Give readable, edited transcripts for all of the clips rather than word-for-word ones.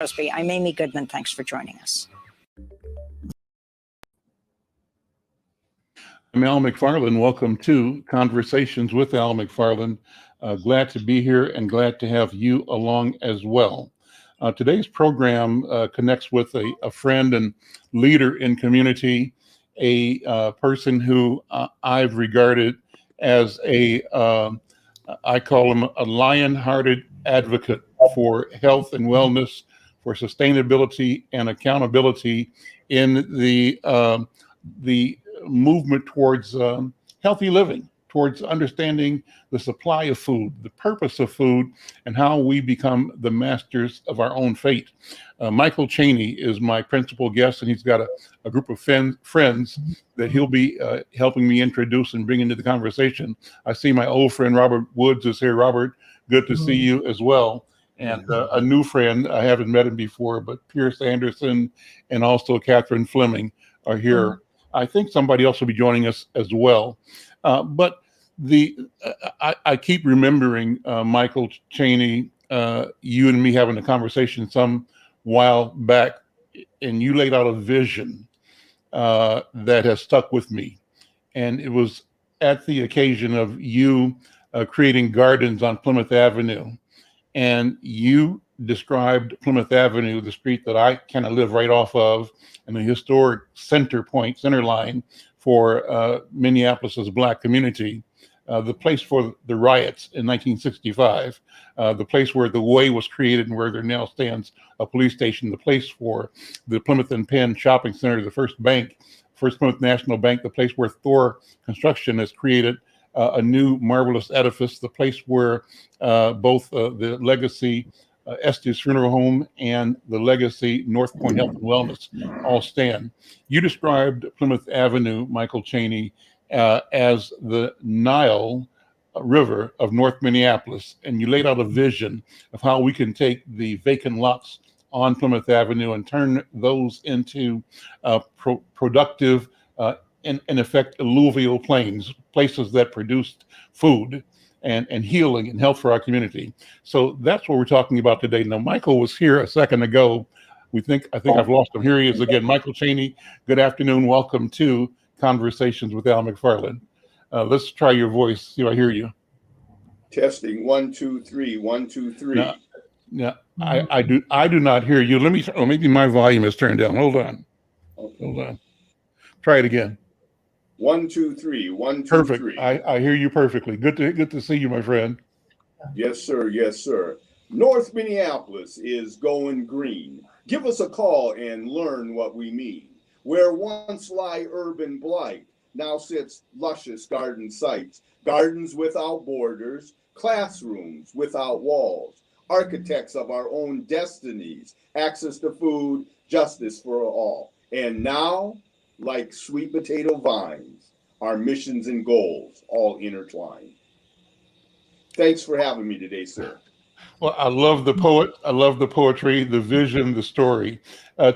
Crosby. I'm Amy Goodman. Thanks for joining us. I'm Al McFarlane. Welcome to Conversations with Al McFarlane. Glad to be here and glad to have you along as well. Today's program connects with a friend and leader in community, a person who I've regarded as I call him a lion-hearted advocate for health and wellness, for sustainability and accountability in the movement towards healthy living, towards understanding the supply of food, the purpose of food, and how we become the masters of our own fate. Michael Cheney is my principal guest, and he's got a group of friends that he'll be helping me introduce and bring into the conversation. I see my old friend Robert Woods is here. Robert, good to see you as well. And a new friend, I haven't met him before, but Pierce Anderson and also Catherine Fleming are here. I think somebody else will be joining us as well. But I keep remembering Michael Cheney, you and me having a conversation some while back, and you laid out a vision that has stuck with me. And it was at the occasion of you creating gardens on Plymouth Avenue. And you described Plymouth Avenue, the street that I kind of live right off of, and the historic center line for Minneapolis's Black community, the place for the riots in 1965, the place where the Way was created and where there now stands a police station, the place for the Plymouth and Penn Shopping Center, the first bank, First Plymouth National Bank, the place where Thor Construction has created a new marvelous edifice, the place where both the Legacy Estes Funeral Home and the Legacy North Point Health and Wellness all stand. You described Plymouth Avenue, Michael Cheney, as the Nile River of North Minneapolis, and you laid out a vision of how we can take the vacant lots on Plymouth Avenue and turn those into productive, in effect, alluvial plains, places that produced food and healing and health for our community. So that's what we're talking about today. Now, Michael was here a second ago. I think I've lost him. Here he is again. Michael Cheney, good afternoon. Welcome to Conversations with Al McFarlane. Let's try your voice. See if I hear you. Testing 1 2 3 1 2 3. Yeah, I do not hear you. Let me. Oh, maybe my volume is turned down. Hold on. Try it again. 1 2 3 1 2 Perfect. 3. I hear you perfectly. Good to see you, my friend. Yes, sir. Yes, sir. North Minneapolis is going green. Give us a call and learn what we mean. Where once lie urban blight, now sits luscious garden sites. Gardens without borders, classrooms without walls. Architects of our own destinies, access to food, justice for all. And now, like sweet potato vines, our missions and goals all intertwined. Thanks for having me today, sir. Well, I love the poet. I love the poetry, the vision, the story.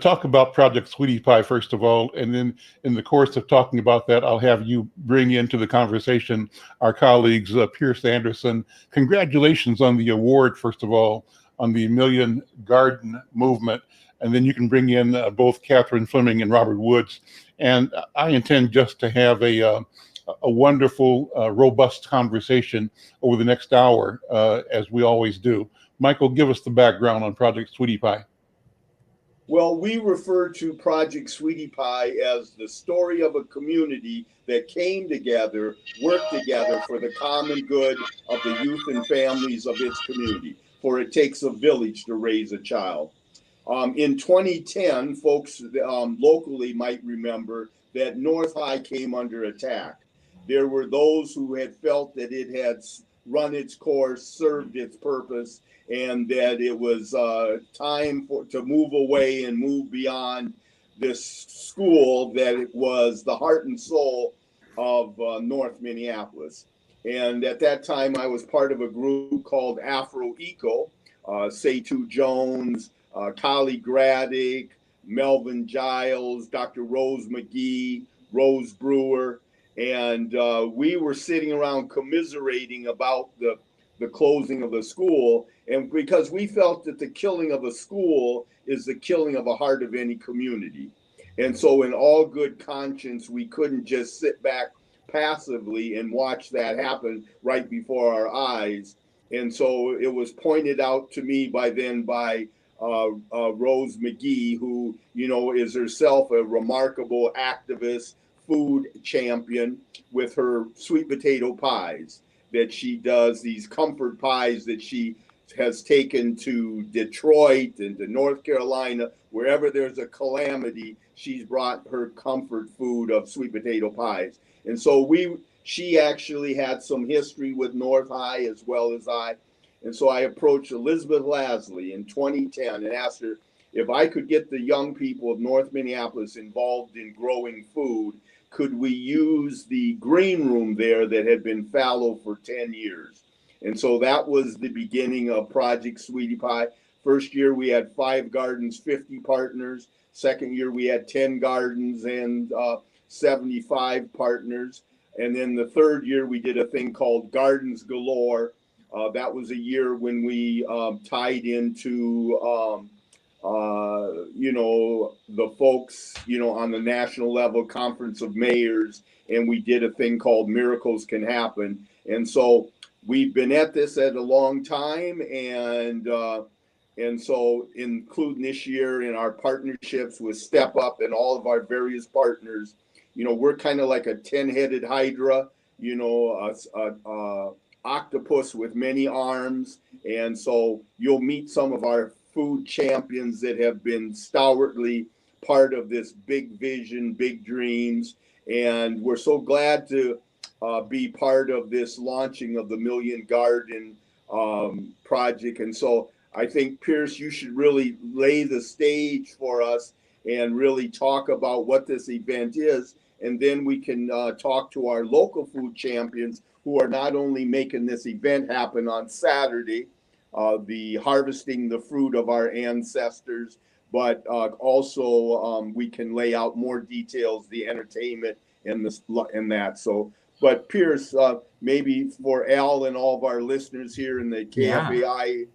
Talk about Project Sweetie Pie, first of all, and then in the course of talking about that, I'll have you bring into the conversation our colleagues, Pierce Anderson. Congratulations on the award, first of all, on the Million Garden Movement. And then you can bring in both Catherine Fleming and Robert Woods. And I intend just to have a wonderful, robust conversation over the next hour, as we always do. Michael, give us the background on Project Sweetie Pie. Well, we refer to Project Sweetie Pie as the story of a community that came together, worked together for the common good of the youth and families of its community. For it takes a village to raise a child. In 2010, folks locally might remember that North High came under attack. There were those who had felt that it had run its course, served its purpose, and that it was time to move away and move beyond this school that it was the heart and soul of North Minneapolis. And at that time, I was part of a group called Afro Eco, Seitu Jones, Kali Graddick, Melvin Giles, Dr. Rose McGee, Rose Brewer, and we were sitting around commiserating about the closing of the school. And because we felt that the killing of a school is the killing of a heart of any community. And so in all good conscience, we couldn't just sit back passively and watch that happen right before our eyes. And so it was pointed out to me by Rose McGee, who, is herself a remarkable activist, food champion with her sweet potato pies, that she does these comfort pies that she has taken to Detroit and to North Carolina. Wherever there's a calamity, she's brought her comfort food of sweet potato pies. And so she actually had some history with North High as well as I. And so I approached Elizabeth Lasley in 2010 and asked her if I could get the young people of North Minneapolis involved in growing food, could we use the green room there that had been fallow for 10 years? And so that was the beginning of Project Sweetie Pie. First year we had 5 gardens, 50 partners. Second year we had 10 gardens and 75 partners. And then the third year we did a thing called Gardens Galore. That was a year when we tied into, the folks, on the national level, Conference of Mayors, and we did a thing called Miracles Can Happen. And so we've been at this at a long time, and so including this year in our partnerships with Step Up and all of our various partners, we're kind of like a 10-headed hydra, octopus with many arms. And so you'll meet some of our food champions that have been stalwartly part of this big vision, big dreams. And we're so glad to be part of this launching of the Million Garden project. And so I think, Pierce, you should really lay the stage for us and really talk about what this event is. And then we can talk to our local food champions who are not only making this event happen on Saturday, the harvesting the fruit of our ancestors, but also we can lay out more details, the entertainment and that. So, but Pierce, maybe for Al and all of our listeners here in the KFAI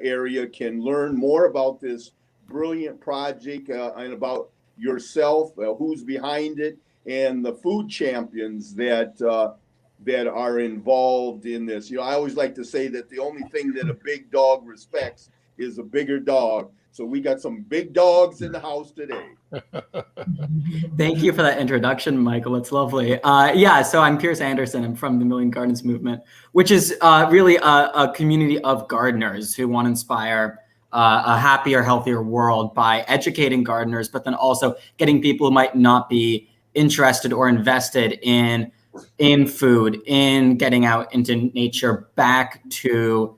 area can learn more about this brilliant project and about yourself, who's behind it, and the food champions that are involved in this. I always like to say that the only thing that a big dog respects is a bigger dog. So we got some big dogs in the house today. Thank you for that introduction, Michael. It's lovely. So I'm Pierce Anderson. I'm from the Million Gardens movement, which is really a community of gardeners who want to inspire a happier, healthier world by educating gardeners, but then also getting people who might not be interested or invested in food, in getting out into nature, back to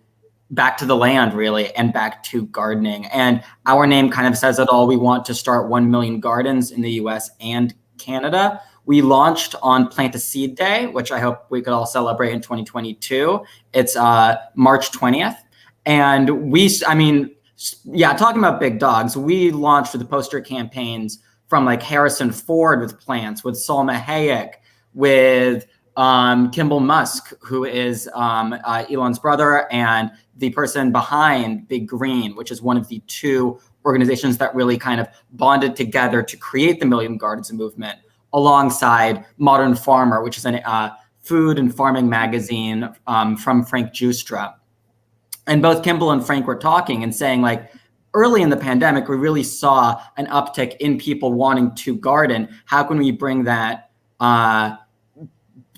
the land, really, and back to gardening. And our name kind of says it all. We want to start 1 million gardens in the US and Canada. We launched on Plant a Seed Day, which I hope we could all celebrate in 2022. It's March 20th. And talking about big dogs, we launched with the poster campaigns from like Harrison Ford with plants, with Salma Hayek, with Kimball Musk, who is Elon's brother and the person behind Big Green, which is one of the 2 organizations that really kind of bonded together to create the Million Gardens movement, alongside Modern Farmer, which is a food and farming magazine from Frank Giustra. And both Kimball and Frank were talking and saying, like, early in the pandemic, we really saw an uptick in people wanting to garden. How can we bring that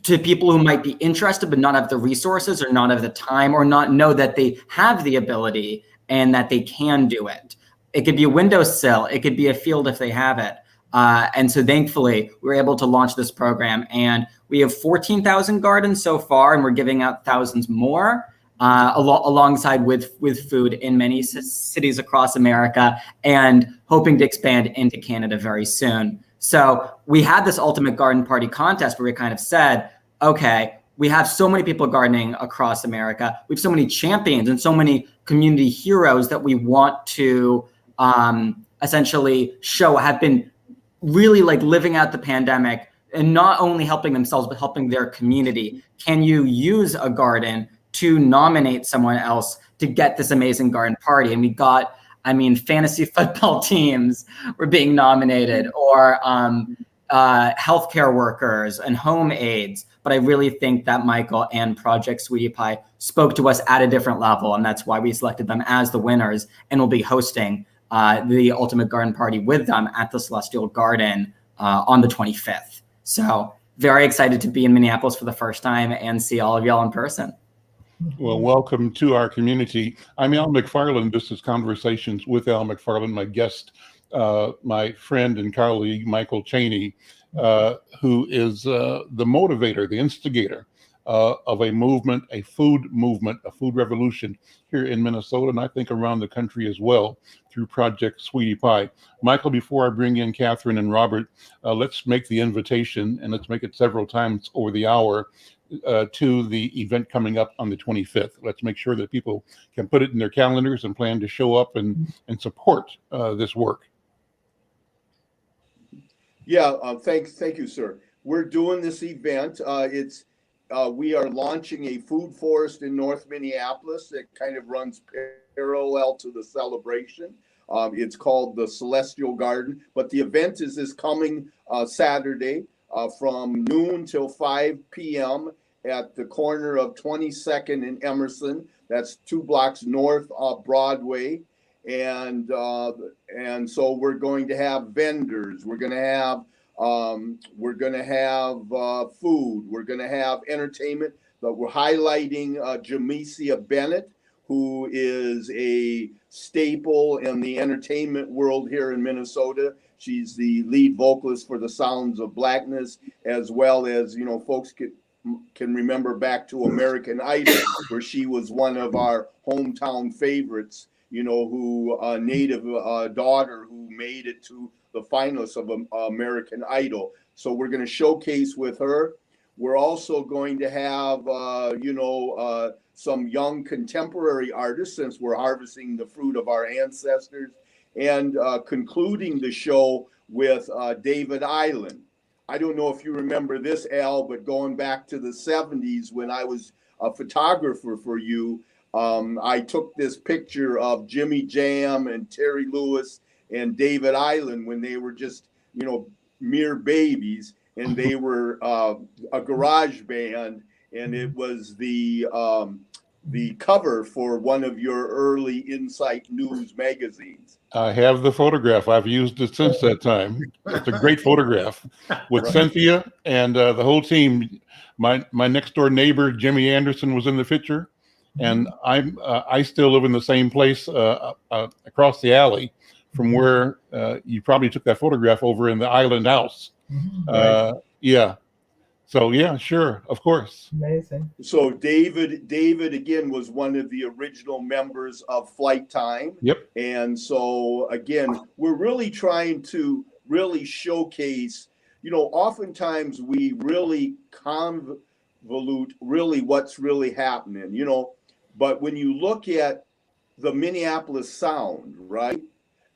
to people who might be interested but not have the resources or not have the time or not know that they have the ability and that they can do it? It could be a windowsill. It could be a field if they have it. And so thankfully, we were able to launch this program. And we have 14,000 gardens so far, and we're giving out thousands more alongside with food in many cities across America, and hoping to expand into Canada very soon. So we had this Ultimate Garden Party contest where we kind of said, okay, we have so many people gardening across America. We have so many champions and so many community heroes that we want to essentially show have been really like living out the pandemic and not only helping themselves, but helping their community. Can you use a garden to nominate someone else to get this amazing garden party? And we got I mean, fantasy football teams were being nominated, or healthcare workers and home aides. But I really think that Michael and Project Sweetie Pie spoke to us at a different level, and that's why we selected them as the winners, and will be hosting the Ultimate Garden Party with them at the Celestial Garden on the 25th. So very excited to be in Minneapolis for the first time and see all of y'all in person. Well, welcome to our community. I'm Al McFarlane. This is Conversations with Al McFarlane. My guest, my friend and colleague, Michael Cheney, who is the motivator, the instigator of a movement, a food revolution here in Minnesota, and I think around the country as well, through Project Sweetie Pie. Michael, before I bring in Catherine and Robert, let's make the invitation, and let's make it several times over the hour, to the event coming up on the 25th. Let's make sure that people can put it in their calendars and plan to show up and support this work. Yeah, thank you, sir. We're doing this event. We are launching a food forest in North Minneapolis that kind of runs parallel to the celebration. It's called the Celestial Garden, but the event is this coming Saturday from noon till 5 p.m. at the corner of 22nd and Emerson. That's 2 blocks north of Broadway. And so we're going to have vendors. We're going to have food. We're going to have entertainment. But we're highlighting Jamesia Bennett, who is a staple in the entertainment world here in Minnesota. She's the lead vocalist for the Sounds of Blackness, as well as, folks can remember back to American Idol, where she was one of our hometown favorites, who a native daughter who made it to the finalists of American Idol. So we're going to showcase with her. We're also going to have, some young contemporary artists, since we're harvesting the fruit of our ancestors, and concluding the show with David Island. I don't know if you remember this, Al, but going back to the 70s when I was a photographer for you, I took this picture of Jimmy Jam and Terry Lewis and David Island when they were just, mere babies, and they were a garage band, and it was the cover for one of your early Insight News magazines. I have the photograph. I've used it since that time. It's a great photograph with Cynthia and the whole team. My next door neighbor, Jimmy Anderson, was in the picture, and I still live in the same place across the alley from where you probably took that photograph, over in the Island House. Yeah. So yeah, sure, of course. Amazing. So David again was one of the original members of Flight Time. Yep. And so again, we're really trying to really showcase, oftentimes we really convolute really what's really happening, but when you look at the Minneapolis sound, right,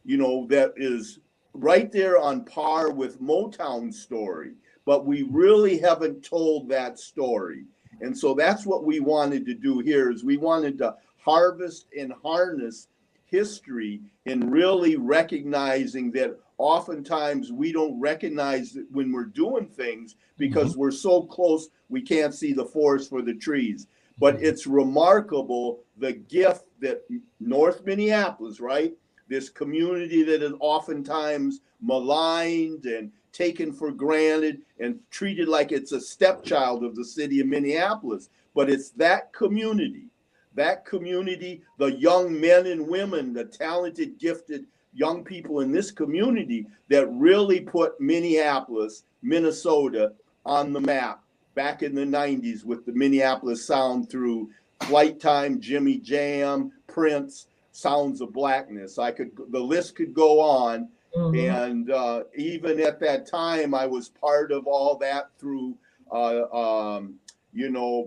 that is right there on par with Motown's story. But we really haven't told that story. And so that's what we wanted to do here, is we wanted to harvest and harness history, and really recognizing that oftentimes we don't recognize that when we're doing things because we're so close, we can't see the forest for the trees. But it's remarkable the gift that North Minneapolis, right? This community that is oftentimes maligned and taken for granted and treated like it's a stepchild of the city of Minneapolis. But it's that community, the young men and women, the talented, gifted young people in this community that really put Minneapolis, Minnesota on the map back in the 90s with the Minneapolis sound through Flight Time, Jimmy Jam, Prince, Sounds of Blackness. The list could go on. And even at that time, I was part of all that through,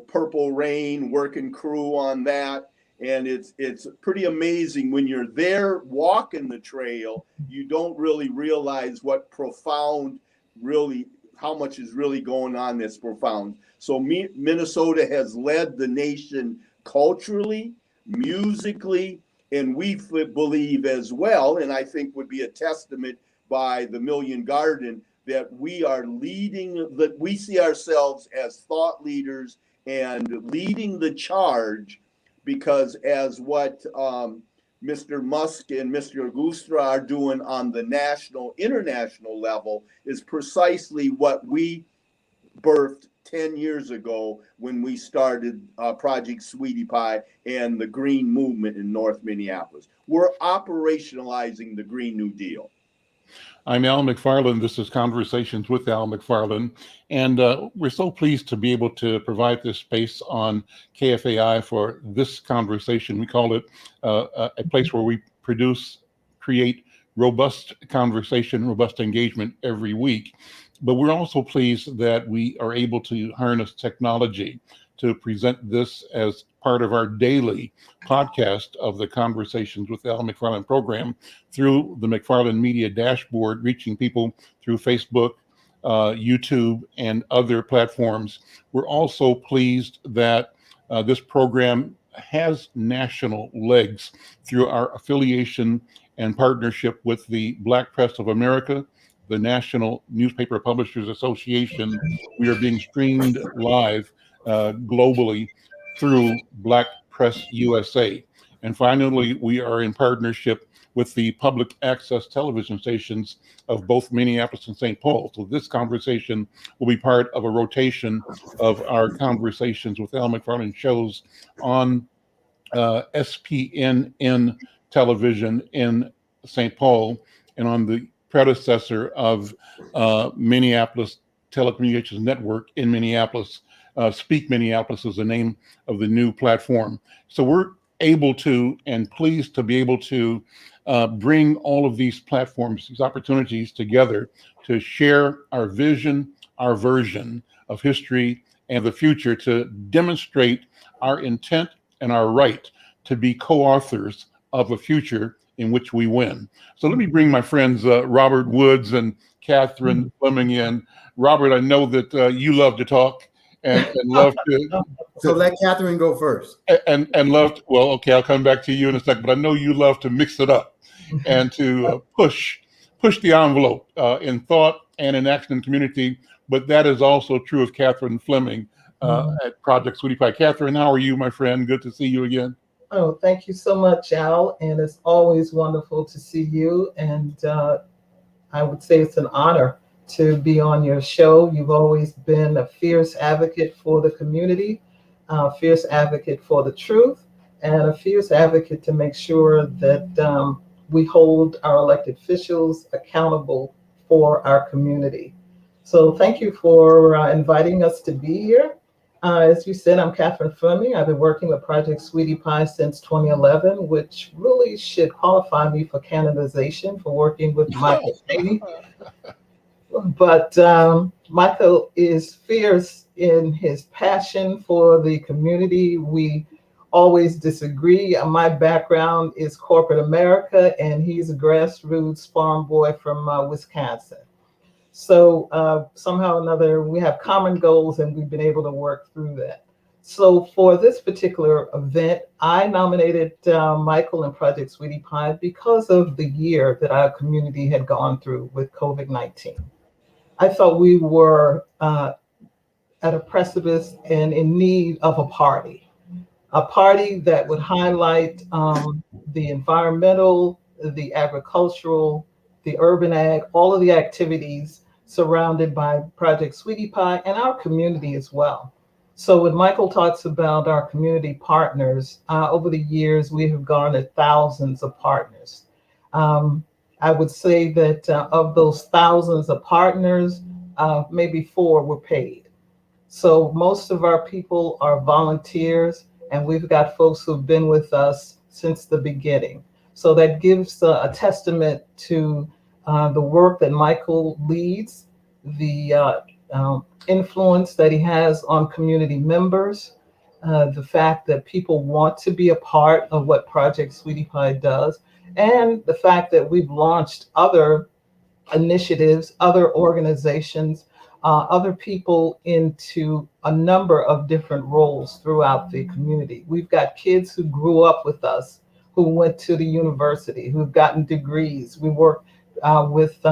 Purple Rain, working crew on that. And it's pretty amazing when you're there walking the trail, you don't really realize what profound, really, how much is really going on that's profound. So Minnesota has led the nation culturally, musically, And we believe as well, and I think would be a testament by the Million Garden, that we are leading, that we see ourselves as thought leaders and leading the charge, because as what Mr. Musk and Mr. Gustra are doing on the national, international level is precisely what we birthed 10 years ago when we started Project Sweetie Pie and the Green Movement in North Minneapolis. We're operationalizing the Green New Deal. I'm Al McFarlane. This is Conversations with Al McFarlane. And we're so pleased to be able to provide this space on KFAI for this conversation. We call it a place where we create robust conversation, robust engagement every week. But we're also pleased that we are able to harness technology to present this as part of our daily podcast of the Conversations with Al McFarlane program through the McFarlane Media Dashboard, reaching people through Facebook, YouTube, and other platforms. We're also pleased that this program has national legs through our affiliation and partnership with the Black Press of America, the National Newspaper Publishers Association. We are being streamed live globally through Black Press USA. And finally, we are in partnership with the public access television stations of both Minneapolis and St. Paul. So this conversation will be part of a rotation of our Conversations with Al McFarlane shows on SPNN television in St. Paul and on the predecessor of Minneapolis Telecommunications Network in Minneapolis. Speak Minneapolis is the name of the new platform. So we're able to and pleased to be able to bring all of these platforms, these opportunities together to share our vision, our version of history and the future, to demonstrate our intent and our right to be co-authors of a future in which we win. So let me bring my friends Robert Woods and Catherine Fleming in. Robert, I know that you love to talk and love to. So let Catherine go first. And love to, well, okay, I'll come back to you in a second, but I know you love to mix it up and to push the envelope in thought and in action and community. But that is also true of Catherine Fleming at Project Sweetie Pie. Catherine, how are you, my friend? Good to see you again. Oh, thank you so much, Al. And it's always wonderful to see you. And I would say it's an honor to be on your show. You've always been a fierce advocate for the community, a fierce advocate for the truth, and a fierce advocate to make sure that we hold our elected officials accountable for our community. So thank you for inviting us to be here. As you said, I'm Catherine Fleming. I've been working with Project Sweetie Pie since 2011, which really should qualify me for canonization for working with Michael Chaney. But Michael is fierce in his passion for the community. We always disagree. My background is corporate America, and he's a grassroots farm boy from Wisconsin. So somehow or another, we have common goals, and we've been able to work through that. So for this particular event, I nominated Michael and Project Sweetie Pie because of the year that our community had gone through with COVID-19. I thought we were at a precipice and in need of a party that would highlight the environmental, the agricultural, the urban ag, all of the activities surrounded by Project Sweetie Pie and our community as well. So when Michael talks about our community partners, over the years, we have garnered thousands of partners. I would say that of those thousands of partners, maybe 4 were paid. So most of our people are volunteers, and we've got folks who've been with us since the beginning. So that gives a testament to the work that Michael leads, the influence that he has on community members, the fact that people want to be a part of what Project Sweetie Pie does, and the fact that we've launched other initiatives, other organizations, other people into a number of different roles throughout the community. We've got kids who grew up with us who went to the university, who've gotten degrees. We work with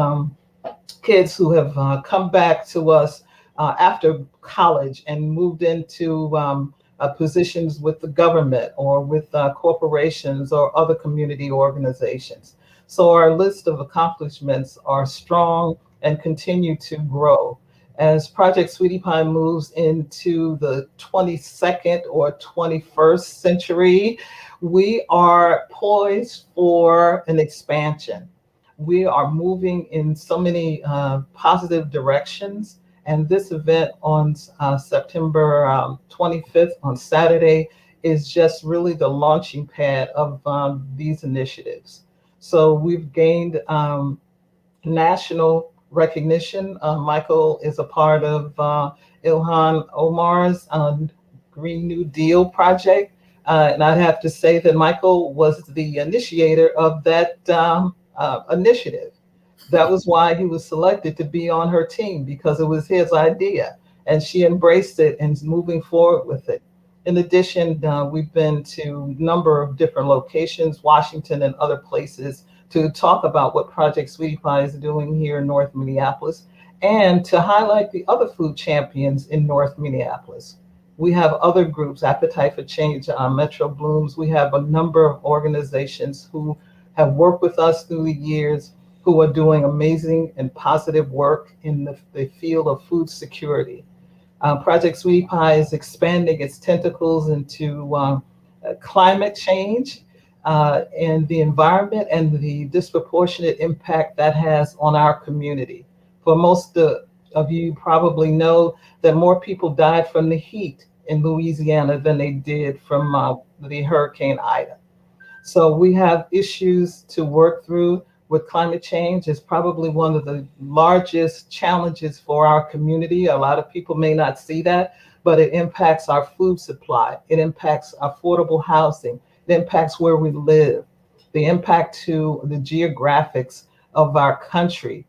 kids who have come back to us after college and moved into positions with the government or with corporations or other community organizations. So our list of accomplishments are strong and continue to grow. As Project Sweetie Pie moves into the 22nd or 21st century, we are poised for an expansion. We are moving in so many positive directions. And this event on September 25th on Saturday is just really the launching pad of these initiatives. So we've gained national recognition. Michael is a part of Ilhan Omar's Green New Deal project. And I'd have to say that Michael was the initiator of that initiative. That was why he was selected to be on her team, because it was his idea and she embraced it and is moving forward with it. In addition, we've been to a number of different locations, Washington and other places, to talk about what Project Sweetie Pie is doing here in North Minneapolis and to highlight the other food champions in North Minneapolis. We have other groups, Appetite for Change, Metro Blooms. We have a number of organizations who have worked with us through the years, who are doing amazing and positive work in the field of food security. Project Sweetie Pie is expanding its tentacles into climate change and the environment and the disproportionate impact that has on our community. For most of you probably know that more people died from the heat in Louisiana than they did from the Hurricane Ida. So we have issues to work through with climate change. It's probably one of the largest challenges for our community. A lot of people may not see that, but it impacts our food supply. It impacts affordable housing. It impacts where we live. The impact to the geographics of our country.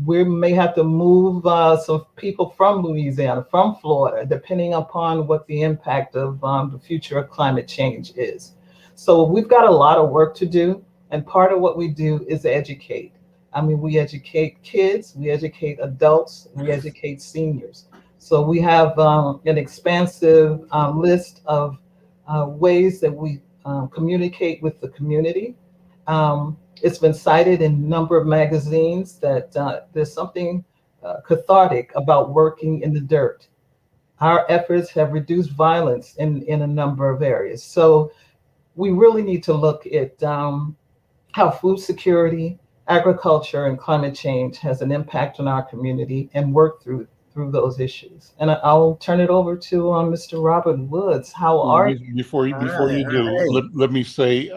We may have to move some people from Louisiana, from Florida, depending upon what the impact of the future of climate change is. So we've got a lot of work to do. And part of what we do is educate. I mean, we educate kids, we educate adults, we educate seniors. So we have an expansive list of ways that we communicate with the community. It's been cited in a number of magazines that there's something cathartic about working in the dirt. Our efforts have reduced violence in a number of areas. So we really need to look at how food security, agriculture, and climate change has an impact on our community and work through those issues. And I'll turn it over to Mr. Robert Woods. How are you? Before you do, let me say,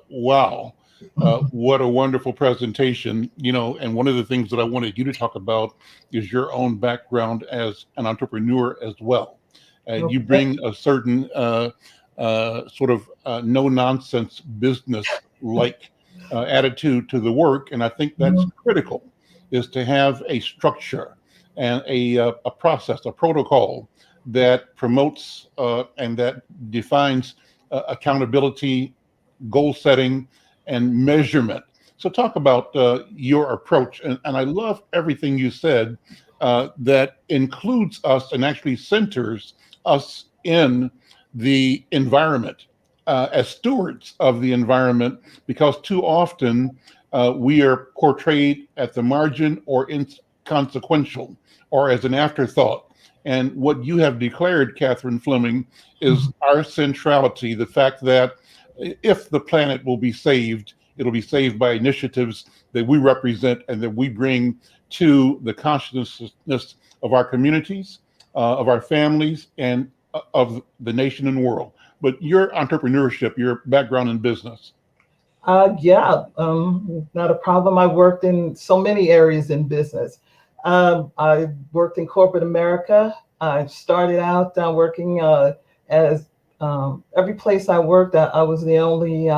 wow, what a wonderful presentation. And one of the things that I wanted you to talk about is your own background as an entrepreneur as well. And you bring a certain sort of no-nonsense business-like attitude to the work, and I think that's critical, is to have a structure and a process, a protocol that promotes and that defines accountability, goal setting, and measurement. So talk about your approach, and I love everything you said that includes us and actually centers us in the environment. As stewards of the environment, because too often we are portrayed at the margin or inconsequential or as an afterthought. And what you have declared, Catherine Fleming, is our centrality, the fact that if the planet will be saved, it'll be saved by initiatives that we represent and that we bring to the consciousness of our communities, of our families, and of the nation and world. But your entrepreneurship, your background in business. Not a problem. I worked in so many areas in business. I worked in corporate America. I started out working as every place I worked, I was the only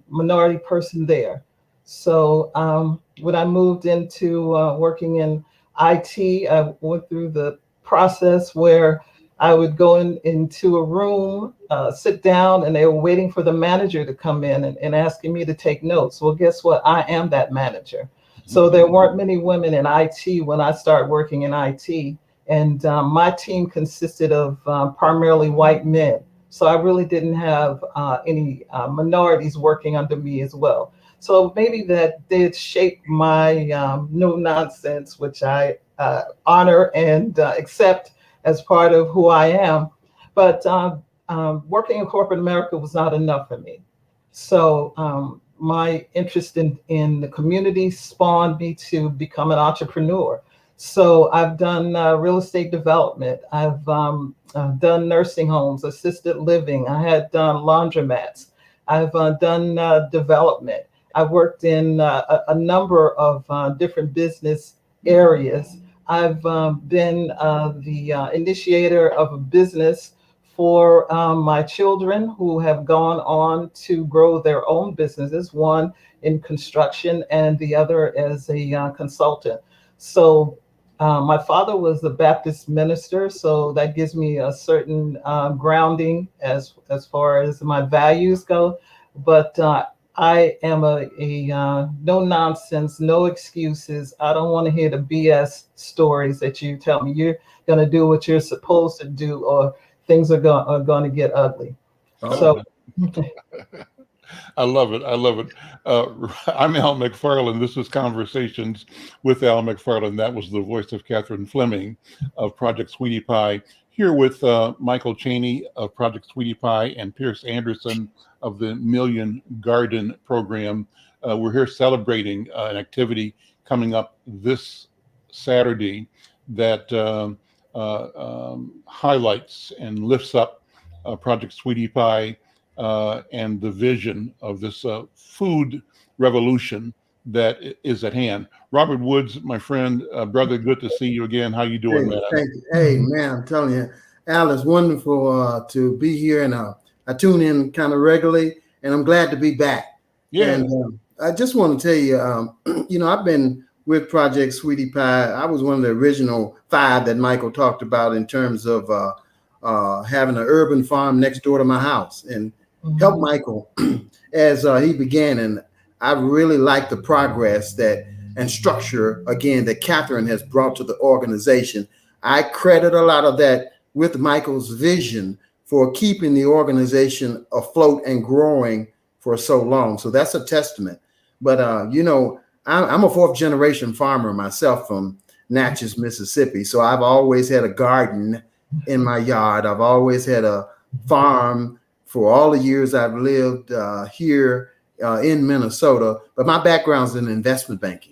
minority person there. So when I moved into working in IT, I went through the process where I would go into a room, sit down, and they were waiting for the manager to come in and asking me to take notes. Well, guess what? I am that manager. So there weren't many women in IT when I started working in IT. And my team consisted of primarily white men. So I really didn't have any minorities working under me as well. So maybe that did shape my no nonsense, which I honor and accept as part of who I am. But working in corporate America was not enough for me. So my interest in the community spawned me to become an entrepreneur. So I've done real estate development. I've done nursing homes, assisted living. I had done laundromats. I've done development. I've worked in a number of different business areas. I've been the initiator of a business for my children who have gone on to grow their own businesses, one in construction and the other as a consultant. So my father was a Baptist minister, so that gives me a certain grounding as far as my values go. But I am a no nonsense, no excuses. I don't want to hear the BS stories that you tell me. You're going to do what you're supposed to do, or things are going to get ugly. So I love it. I love it. I'm Al McFarlane. This is Conversations with Al McFarlane. That was the voice of Catherine Fleming of Project Sweetie Pie. Here with Michael Cheney of Project Sweetie Pie and Pierce Anderson of the Million Garden Program. We're here celebrating an activity coming up this Saturday that highlights and lifts up Project Sweetie Pie and the vision of this food revolution that is at hand. Robert Woods, my friend, brother, good to see you again. How you doing, man? Thank you. Hey, man, I'm telling you, Al, it's wonderful to be here, and I tune in kind of regularly, and I'm glad to be back. Yeah. And I just want to tell you, you know, I've been with Project Sweetie Pie. I was one of the original 5 that Michael talked about in terms of having an urban farm next door to my house, and help Michael as he began. And I really like the progress that and structure, again, that Catherine has brought to the organization. I credit a lot of that with Michael's vision for keeping the organization afloat and growing for so long. So that's a testament. But, you know, I'm a 4th generation farmer myself from Natchez, Mississippi. So I've always had a garden in my yard. I've always had a farm for all the years I've lived here in Minnesota. But my background's in investment banking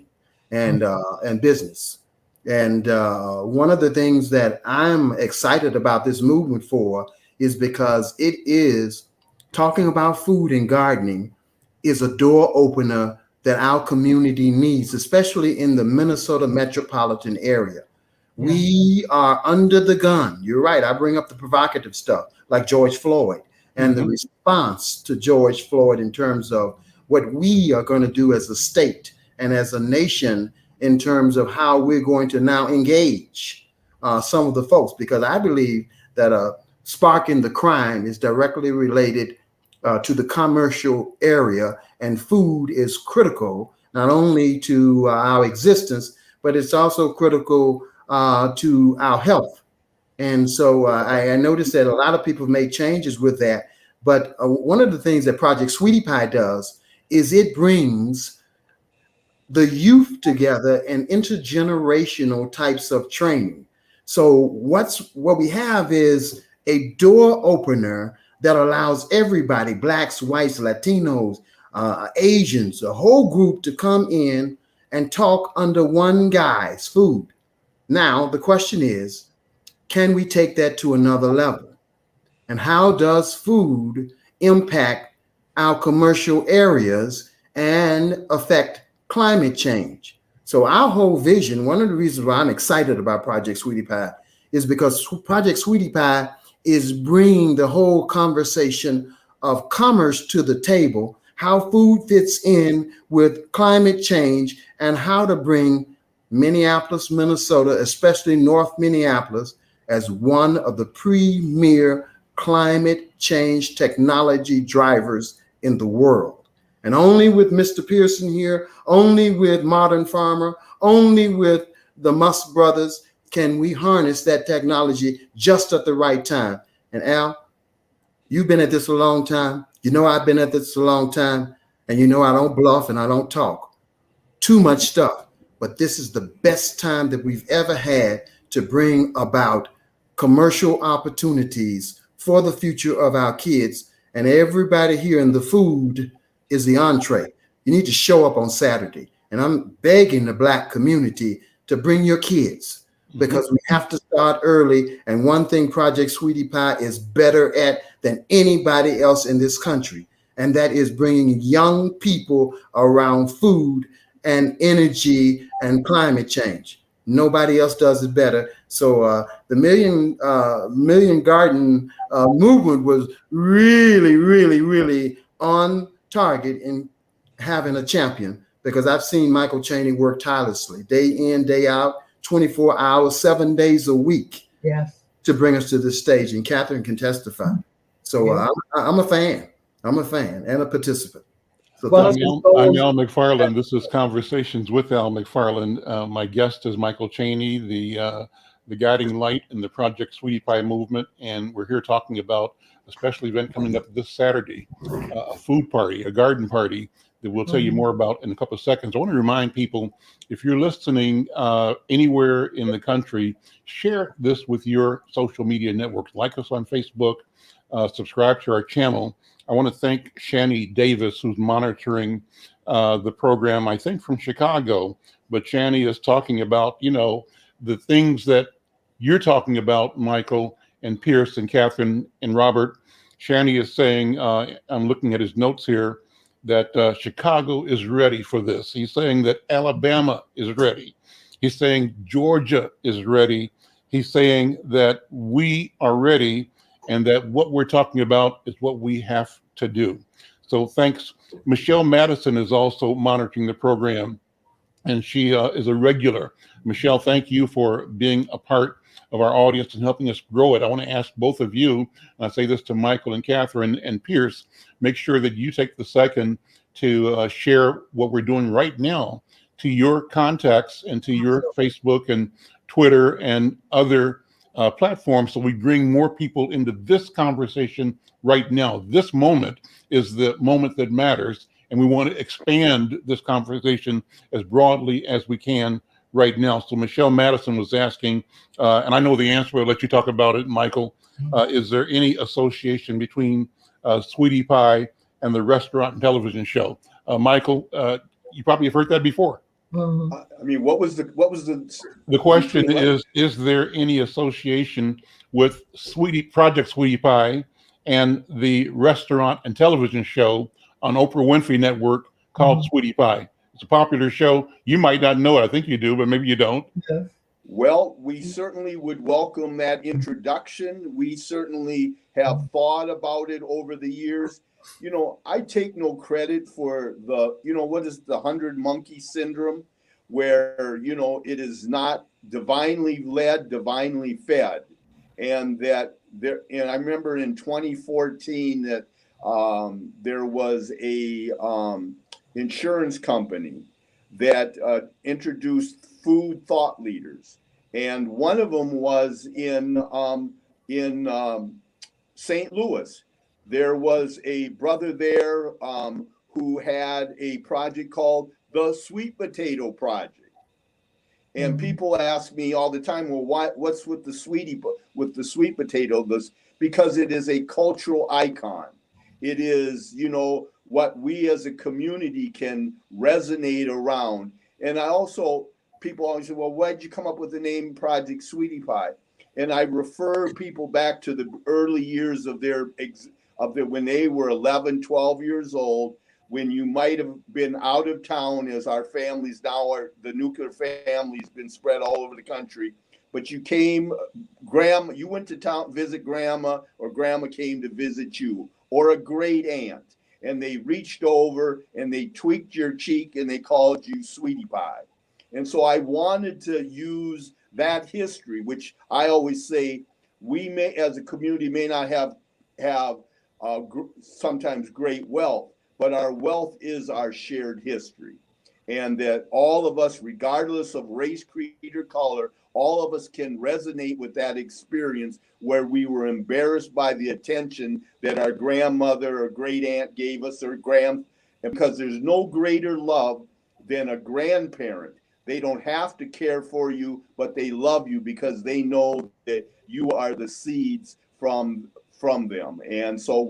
and business. And one of the things that I'm excited about this movement for is because it is talking about food and gardening is a door opener that our community needs, especially in the Minnesota metropolitan area. Yeah. We are under the gun. You're right. I bring up the provocative stuff like George Floyd and the response to George Floyd in terms of what we are going to do as a state and as a nation in terms of how we're going to now engage some of the folks, because I believe that a spark in the crime is directly related to the commercial area, and food is critical not only to our existence, but it's also critical to our health. And so I noticed that a lot of people have made changes with that. But one of the things that Project Sweetie Pie does is it brings the youth together and intergenerational types of training. So what we have is a door opener that allows everybody, Blacks, whites, Latinos, Asians, a whole group to come in and talk under one guy's food. Now, the question is, can we take that to another level? And how does food impact our commercial areas and affect climate change? So our whole vision, one of the reasons why I'm excited about Project Sweetie Pie is because Project Sweetie Pie is bringing the whole conversation of commerce to the table, how food fits in with climate change, and how to bring Minneapolis, Minnesota, especially North Minneapolis, as one of the premier climate change technology drivers in the world. And only with Mr. Pearson here, only with Modern Farmer, only with the Musk brothers can we harness that technology just at the right time. And Al, you've been at this a long time. You know I've been at this a long time. And you know I don't bluff and I don't talk too much stuff. But this is the best time that we've ever had to bring about commercial opportunities for the future of our kids. And everybody here in the food is the entree. You need to show up on Saturday. And I'm begging the Black community to bring your kids, because we have to start early. And one thing Project Sweetie Pie is better at than anybody else in this country, and that is bringing young people around food and energy and climate change. Nobody else does it better. So the Million Garden movement was really, really, really on target in having a champion, because I've seen Michael Chaney work tirelessly, day in, day out, 24 hours, 7 days a week, Yes, to bring us to this stage. And Catherine can testify. So I'm a fan. I'm a fan and a participant. So Well, I'm Al McFarlane. This is Conversations with Al McFarlane. My guest is Michael Chaney, the guiding light in the Project Sweetie Pie movement. And we're here talking about a special event coming up this Saturday, a food party, a garden party that we'll tell you more about in a couple of seconds. I want to remind people, if you're listening anywhere in the country, share this with your social media networks. Like us on Facebook, subscribe to our channel. I want to thank Shani Davis, who's monitoring the program, I think from Chicago. But Shani is talking about, you know, the things that you're talking about, Michael and Pierce and Catherine and Robert. Shani is saying, I'm looking at his notes here, that Chicago is ready for this. He's saying that Alabama is ready. He's saying Georgia is ready. He's saying that we are ready, and that what we're talking about is what we have to do. So thanks. Michelle Madison is also monitoring the program, and she is a regular. Michelle, thank you for being a part of our audience and helping us grow it. I want to ask both of you, and I say this to Michael and Catherine and Pierce, make sure that you take the second to share what we're doing right now to your contacts and to your Facebook and Twitter and other platforms, so we bring more people into this conversation right now. This moment is the moment that matters, and we want to expand this conversation as broadly as we can right now. So Michelle Madison was asking, and I know the answer, but I'll let you talk about it, Michael. Is there any association between Sweetie Pie and the restaurant and television show? Michael, you probably have heard that before. I mean, what was the question is there any association with Project Sweetie Pie and the restaurant and television show on Oprah Winfrey Network called Sweetie Pie? It's a popular show. You might not know it. I think you do, but maybe you don't. Well, we certainly would welcome that introduction. We certainly have thought about it over the years. You know, I take no credit for the, you know, what is the 100 monkey syndrome, where, you know, it is not divinely led, divinely fed. And that there, and I remember in 2014 that there was a insurance company that introduced food thought leaders, and one of them was in St. Louis. There was a brother there who had a project called the Sweet Potato Project. And people ask me all the time, well, what's with the sweet potato? Because it is a cultural icon. It is, you know, what we as a community can resonate around. And people always say, well, why'd you come up with the name Project Sweetie Pie? And I refer people back to the early years of when they were 11, 12 years old, when you might have been out of town, as our families now are, the nuclear family's been spread all over the country. But you you went to town, visit grandma, or grandma came to visit you, or a great aunt. And they reached over and they tweaked your cheek and they called you Sweetie Pie. And so I wanted to use that history, which I always say we may, as a community, may not have sometimes great wealth, but our wealth is our shared history. And that all of us, regardless of race, creed, or color, all of us can resonate with that experience where we were embarrassed by the attention that our grandmother or great aunt gave us, or because there's no greater love than a grandparent. They don't have to care for you, but they love you because they know that you are the seeds from them. And so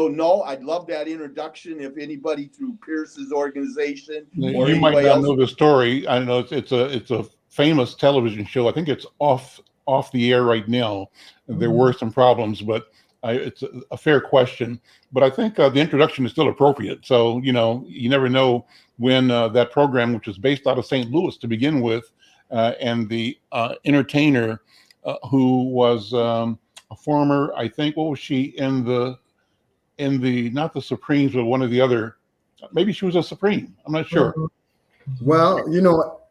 no, I'd love that introduction. If anybody through Pierce's organization or You might anybody not else know the story. I know it's a famous television show. I think it's off the air right now. There were some problems, but it's a fair question. But I think the introduction is still appropriate. So, you never know when that program, which is based out of St. Louis to begin with, and the entertainer who was a former, I think, what was she in the not the Supremes, but one of the other, maybe she was a Supreme. I'm not sure. Well,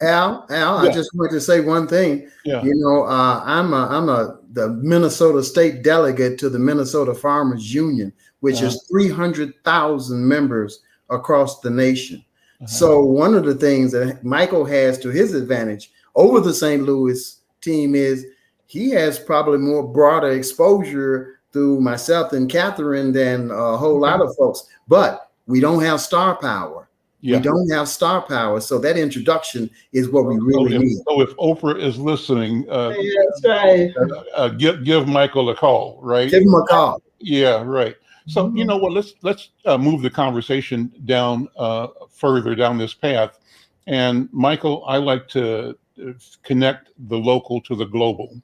Al, Yeah. I just wanted to say one thing. Yeah. I'm the Minnesota state delegate to the Minnesota Farmers Union, which is 300,000 members across the nation. So one of the things that Michael has to his advantage over the St. Louis team is he has probably more broader exposure through myself and Catherine than a whole lot of folks, but we don't have star power. Yeah. We don't have star power. So that introduction is what we really need. So if Oprah is listening, That's right. give Michael a call, right? Give him a call. Yeah, right. So you know what? Let's move the conversation down further down this path. And Michael, I like to connect the local to the global,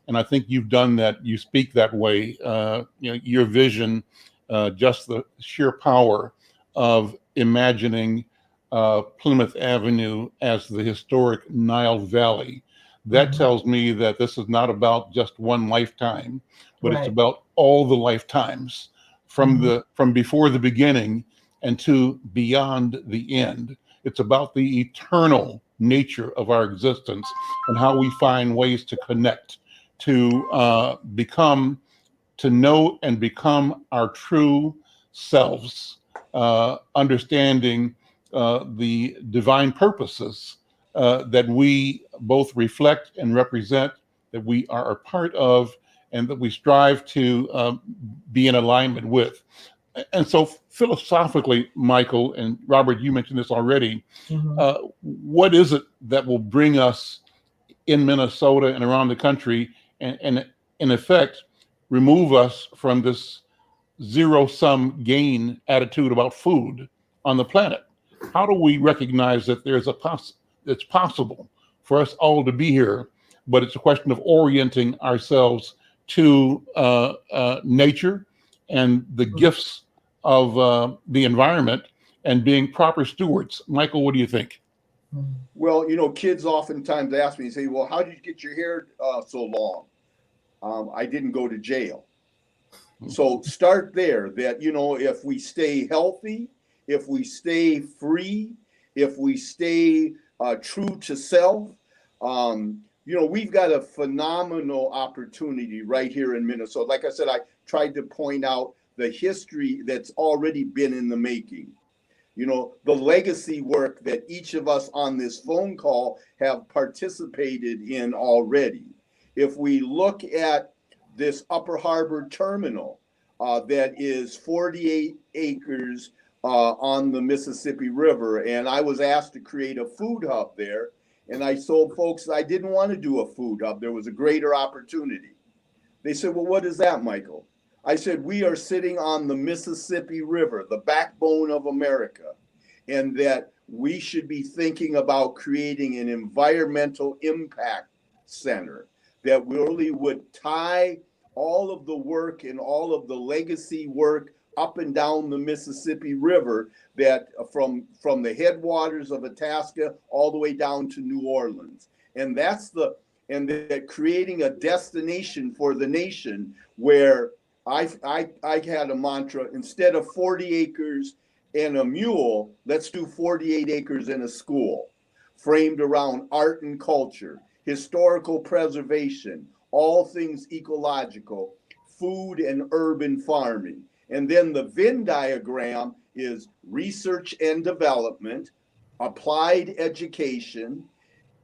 and I think you've done that. You speak that way. Your vision, just the sheer power of imagining Plymouth Avenue as the historic Nile Valley. That tells me that this is not about just one lifetime, but it's about all the lifetimes from before the beginning and to beyond the end. It's about the eternal nature of our existence and how we find ways to connect, to know and become our true selves, understanding the divine purposes that we both reflect and represent, that we are a part of, and that we strive to be in alignment with. And so philosophically, Michael and Robert, you mentioned this already, what is it that will bring us in Minnesota and around the country and in effect, remove us from this zero-sum gain attitude about food on the planet? How do we recognize that there's it's possible for us all to be here, but it's a question of orienting ourselves to nature and the gifts of the environment and being proper stewards? Michael, what do you think? Well, kids oftentimes ask me, say, well, how did you get your hair so long? I didn't go to jail. So start there, that, if we stay healthy, if we stay free, if we stay true to self, we've got a phenomenal opportunity right here in Minnesota. Like I said, I tried to point out the history that's already been in the making. The legacy work that each of us on this phone call have participated in already. If we look at this Upper Harbor terminal that is 48 acres on the Mississippi River, and I was asked to create a food hub there, and I told folks I didn't want to do a food hub. There was a greater opportunity. They said, well, what is that, Michael? I said, we are sitting on the Mississippi River, the backbone of America, and that we should be thinking about creating an environmental impact center that really would tie all of the work and all of the legacy work up and down the Mississippi River, that from the headwaters of Itasca all the way down to New Orleans. And that creating a destination for the nation where I had a mantra: instead of 40 acres and a mule, let's do 48 acres and a school. framed around art and culture, historical preservation, all things ecological, food and urban farming. And then the Venn diagram is research and development, applied education,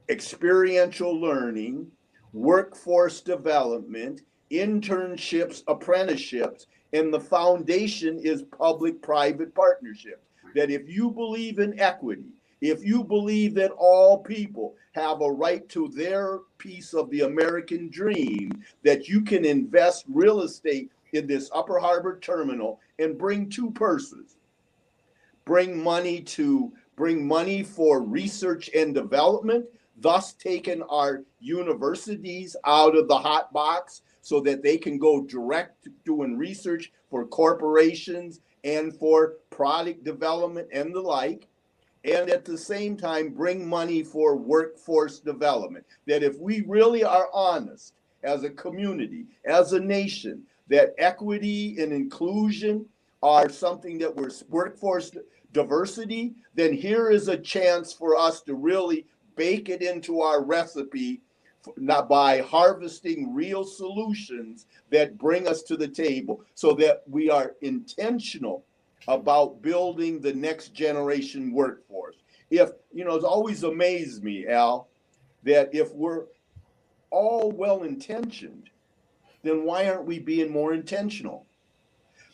experiential learning, workforce development, internships, apprenticeships, and the foundation is public-private partnership. That if you believe in equity, if you believe that all people have a right to their piece of the American dream, that you can invest real estate in this Upper Harbor terminal and bring two purses. Bring money for research and development, thus taking our universities out of the hot box so that they can go direct to doing research for corporations and for product development and the like. And at the same time, bring money for workforce development. That if we really are honest as a community, as a nation, that equity and inclusion are something that we're workforce diversity, then here is a chance for us to really bake it into our recipe, not by harvesting real solutions that bring us to the table, so that we are intentional about building the next generation workforce. If, it's always amazed me, Al, that if we're all well-intentioned, then why aren't we being more intentional?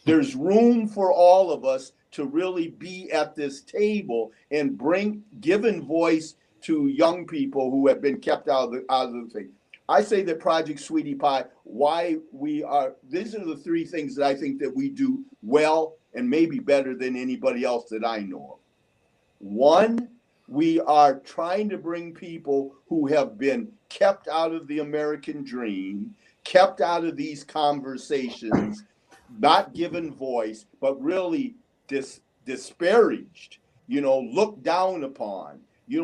There's room for all of us to really be at this table and given voice to young people who have been kept out of the thing. I say that Project Sweetie Pie, these are the three things that I think that we do well and maybe better than anybody else that I know of. One, we are trying to bring people who have been kept out of the American dream, kept out of these conversations, not given voice, but really disparaged, looked down upon,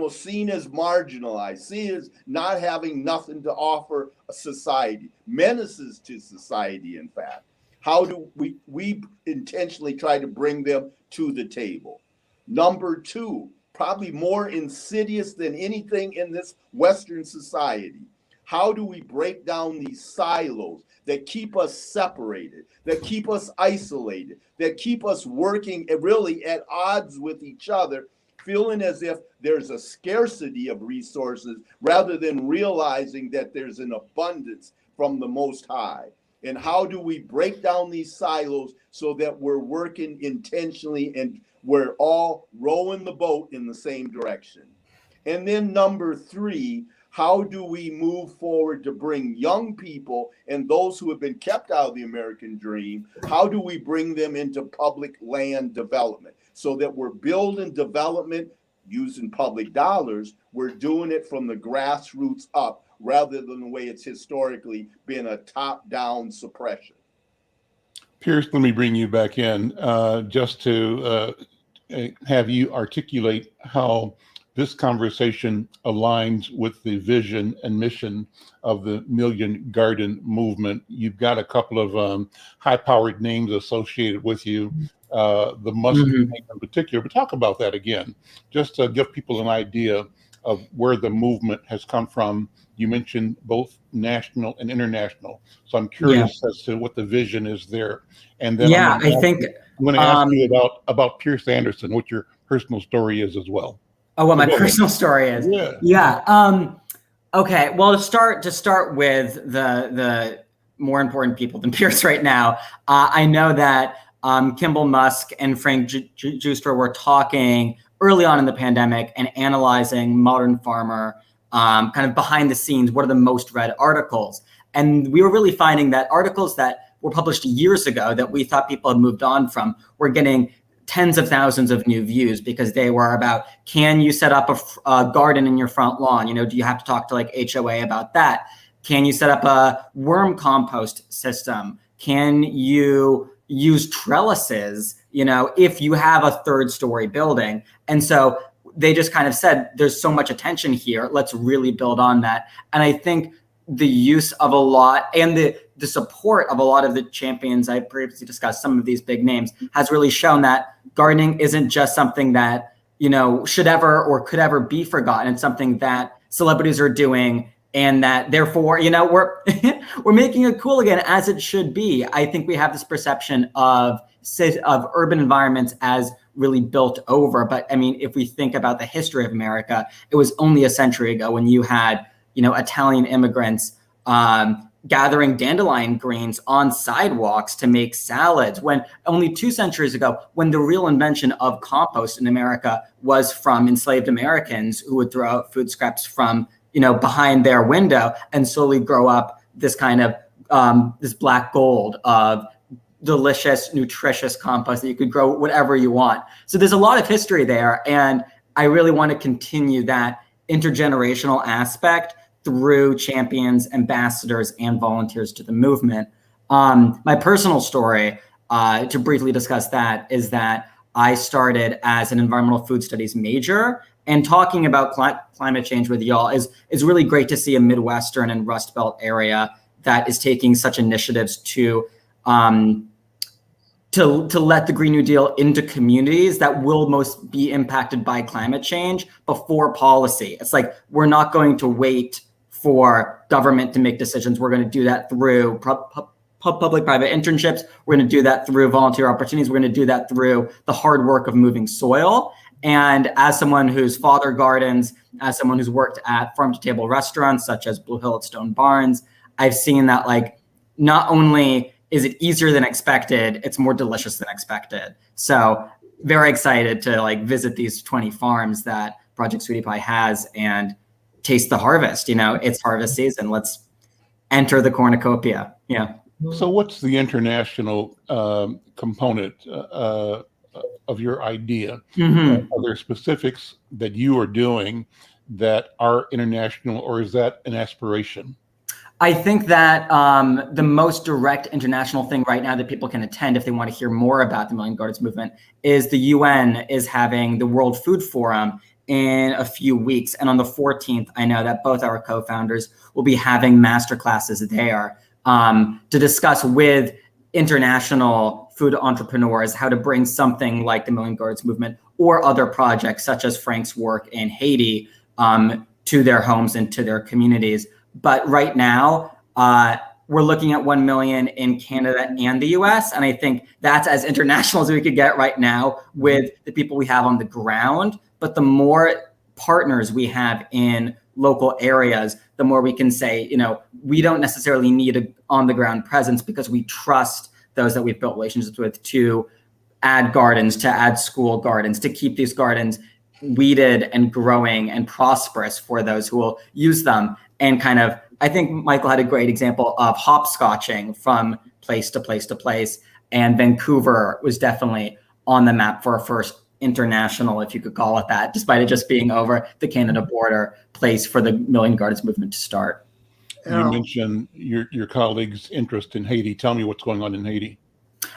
seen as marginalized, seen as not having nothing to offer a society, menaces to society, in fact. How do we intentionally try to bring them to the table? Number two, probably more insidious than anything in this Western society. How do we break down these silos that keep us separated, that keep us isolated, that keep us working really at odds with each other, feeling as if there's a scarcity of resources rather than realizing that there's an abundance from the Most High? And how do we break down these silos so that we're working intentionally and we're all rowing the boat in the same direction? And then number three, how do we move forward to bring young people and those who have been kept out of the American dream, how do we bring them into public land development so that we're building development using public dollars? We're doing it from the grassroots up rather than the way it's historically been a top-down suppression. Pierce, let me bring you back in just to have you articulate how this conversation aligns with the vision and mission of the Million Garden Movement. You've got a couple of high-powered names associated with you, the Mustang name in particular, but talk about that again, just to give people an idea of where the movement has come from. You mentioned both national and international, so I'm curious as to what the vision is there. And then I'm going to ask you about Pierce Anderson, what your personal story is as well. Oh, what my personal story is. Okay. Well, to start with the more important people than Pierce right now, I know that Kimball Musk and Frank Juster were talking early on in the pandemic and analyzing Modern Farmer, kind of behind the scenes. What are the most read articles? And we were really finding that articles that were published years ago that we thought people had moved on from were getting tens of thousands of new views because they were about, can you set up a garden in your front lawn? Do you have to talk to like HOA about that? Can you set up a worm compost system? Can you use trellises, if you have a third-story building? And so they just kind of said, there's so much attention here, let's really build on that. And I think the use of a lot and the support of a lot of the champions I previously discussed, some of these big names, has really shown that gardening isn't just something that should ever or could ever be forgotten. It's something that celebrities are doing, and that therefore, we're making it cool again, as it should be. I think we have this perception of urban environments as really built over. But I mean, if we think about the history of America, it was only a century ago when you had, Italian immigrants gathering dandelion greens on sidewalks to make salads, when only 2 centuries ago, when the real invention of compost in America was from enslaved Americans who would throw out food scraps from, behind their window and slowly grow up this kind of this black gold of delicious, nutritious compost that you could grow whatever you want. So there's a lot of history there. And I really want to continue that intergenerational aspect through champions, ambassadors, and volunteers to the movement. My personal story, to briefly discuss that, is that I started as an environmental food studies major, and talking about climate change with y'all is really great to see a Midwestern and Rust Belt area that is taking such initiatives to let the Green New Deal into communities that will most be impacted by climate change before policy. It's like, we're not going to wait for government to make decisions. We're going to do that through public-private internships. We're going to do that through volunteer opportunities. We're going to do that through the hard work of moving soil. And as someone who's fathered gardens, as someone who's worked at farm-to-table restaurants such as Blue Hill at Stone Barns, I've seen that, like, not only is it easier than expected, it's more delicious than expected. So very excited to visit these 20 farms that Project Sweetie Pie has and taste the harvest. It's harvest season. Let's enter the cornucopia. Yeah. So what's the international component of your idea? Mm-hmm. Are there specifics that you are doing that are international, or is that an aspiration? I think that the most direct international thing right now that people can attend if they want to hear more about the Million Gardens movement is the UN is having the World Food Forum in a few weeks. And on the 14th, I know that both our co-founders will be having masterclasses there to discuss with international food entrepreneurs how to bring something like the Million Gardens movement or other projects such as Frank's work in Haiti to their homes and to their communities. But right now, we're looking at 1 million in Canada and the US. And I think that's as international as we could get right now with the people we have on the ground. But the more partners we have in local areas, the more we can say, we don't necessarily need an on-the-ground presence because we trust those that we've built relationships with to add gardens, to add school gardens, to keep these gardens weeded and growing and prosperous for those who will use them. And I think Michael had a great example of hopscotching from place to place to place. And Vancouver was definitely on the map for a first international, if you could call it that, despite it just being over the Canada border, place for the Million Gardens movement to start. You mentioned your colleagues' interest in Haiti. Tell me what's going on in Haiti.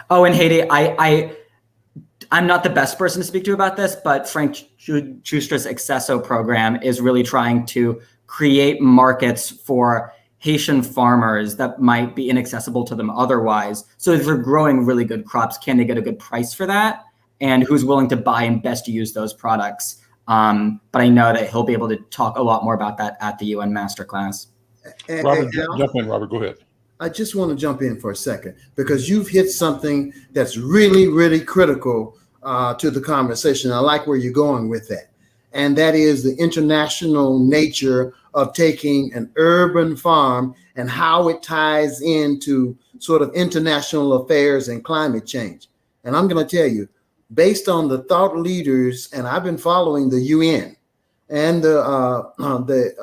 Oh, in Haiti, I'm not the best person to speak to about this, but Frank Schuster's Accesso program is really trying to create markets for Haitian farmers that might be inaccessible to them otherwise. So if they're growing really good crops, can they get a good price for that? And who's willing to buy and best use those products? But I know that he'll be able to talk a lot more about that at the UN Masterclass. Robert, jump in, Robert, go ahead. I just want to jump in for a second because you've hit something that's really, really critical to the conversation. I like where you're going with that. And that is the international nature of taking an urban farm and how it ties into sort of international affairs and climate change. And I'm going to tell you, based on the thought leaders, and I've been following the UN and the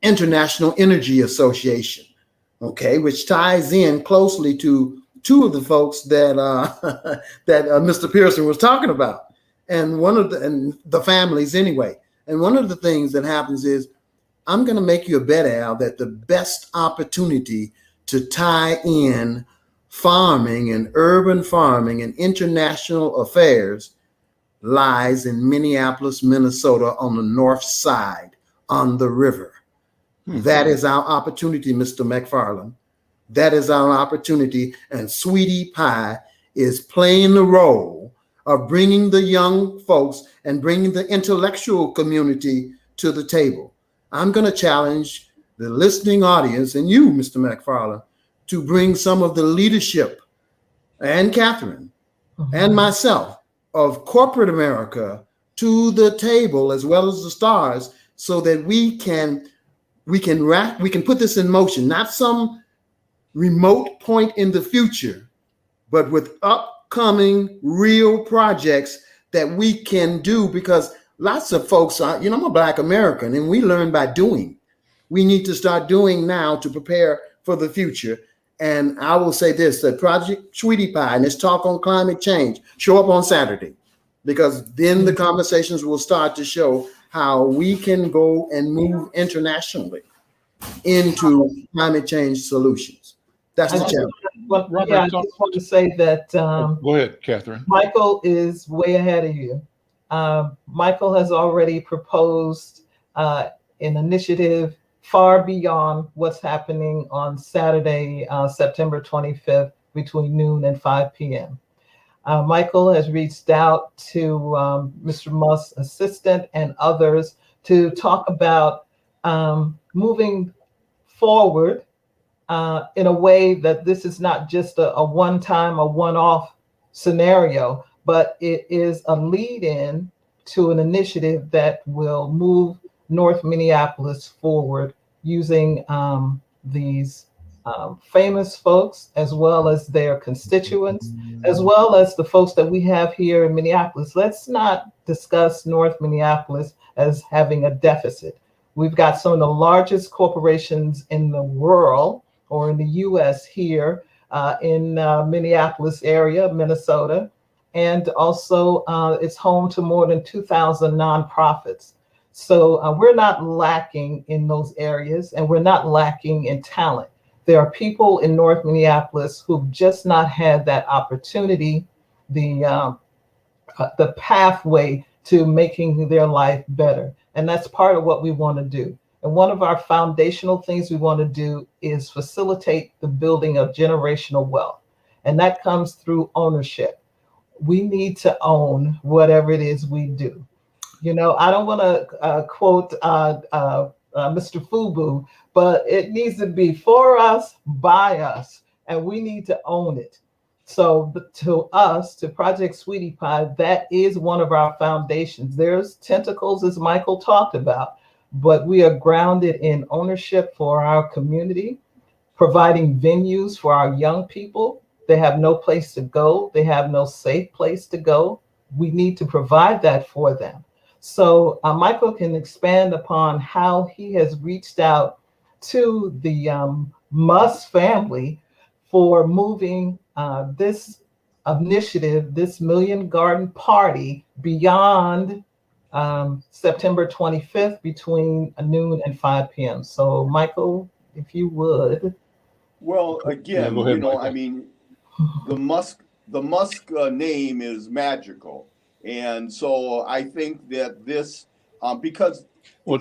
International Energy Association, okay, which ties in closely to two of the folks that that Mr. Pearson was talking about, and the families anyway. And one of the things that happens is, I'm going to make you a bet, Al, that the best opportunity to tie in farming and urban farming and international affairs lies in Minneapolis, Minnesota, on the north side, on the river. That is our opportunity, Mr. McFarlane. That is our opportunity. And Sweetie Pie is playing the role of bringing the young folks and bringing the intellectual community to the table. I'm going to challenge the listening audience and you, Mr. McFarlane, to bring some of the leadership, and Catherine and myself, of corporate America to the table, as well as the stars, so that we can put this in motion, not some remote point in the future, but with upcoming real projects that we can do. Because lots of folks are, I'm a Black American, and we learn by doing. We need to start doing now to prepare for the future. And I will say this, that Project Sweetie Pie and this talk on climate change, show up on Saturday, because then the conversations will start to show how we can go and move internationally into climate change solutions. That's the challenge. I just want to say that go ahead, Catherine. Michael is way ahead of you. Michael has already proposed an initiative far beyond what's happening on Saturday, September 25th, between noon and 5 p.m. Michael has reached out to Mr. Musk's assistant and others to talk about moving forward in a way that this is not just a one-time, a one-off scenario, but it is a lead-in to an initiative that will move North Minneapolis forward using these famous folks, as well as their constituents, as well as the folks that we have here in Minneapolis. Let's not discuss North Minneapolis as having a deficit. We've got some of the largest corporations in the world, or in the US here in Minneapolis area, Minnesota. And also it's home to more than 2,000 nonprofits. So we're not lacking in those areas, and we're not lacking in talent. There are people in North Minneapolis who've just not had that opportunity, the pathway to making their life better. And that's part of what we want to do. And one of our foundational things we want to do is facilitate the building of generational wealth. And that comes through ownership. We need to own whatever it is we do. I don't want to quote Mr. Fubu, but it needs to be for us, by us, and we need to own it. So to us, to Project Sweetie Pie, that is one of our foundations. There's tentacles, as Michael talked about, but we are grounded in ownership for our community, providing venues for our young people. They have no place to go. They have no safe place to go. We need to provide that for them. So Michael can expand upon how he has reached out to the Musk family for moving this initiative, this Million Garden Party, beyond September 25th between noon and 5 p.m. So Michael, if you would. Well, again, go ahead, Michael. I mean, the Musk name is magical. And so I think that this, because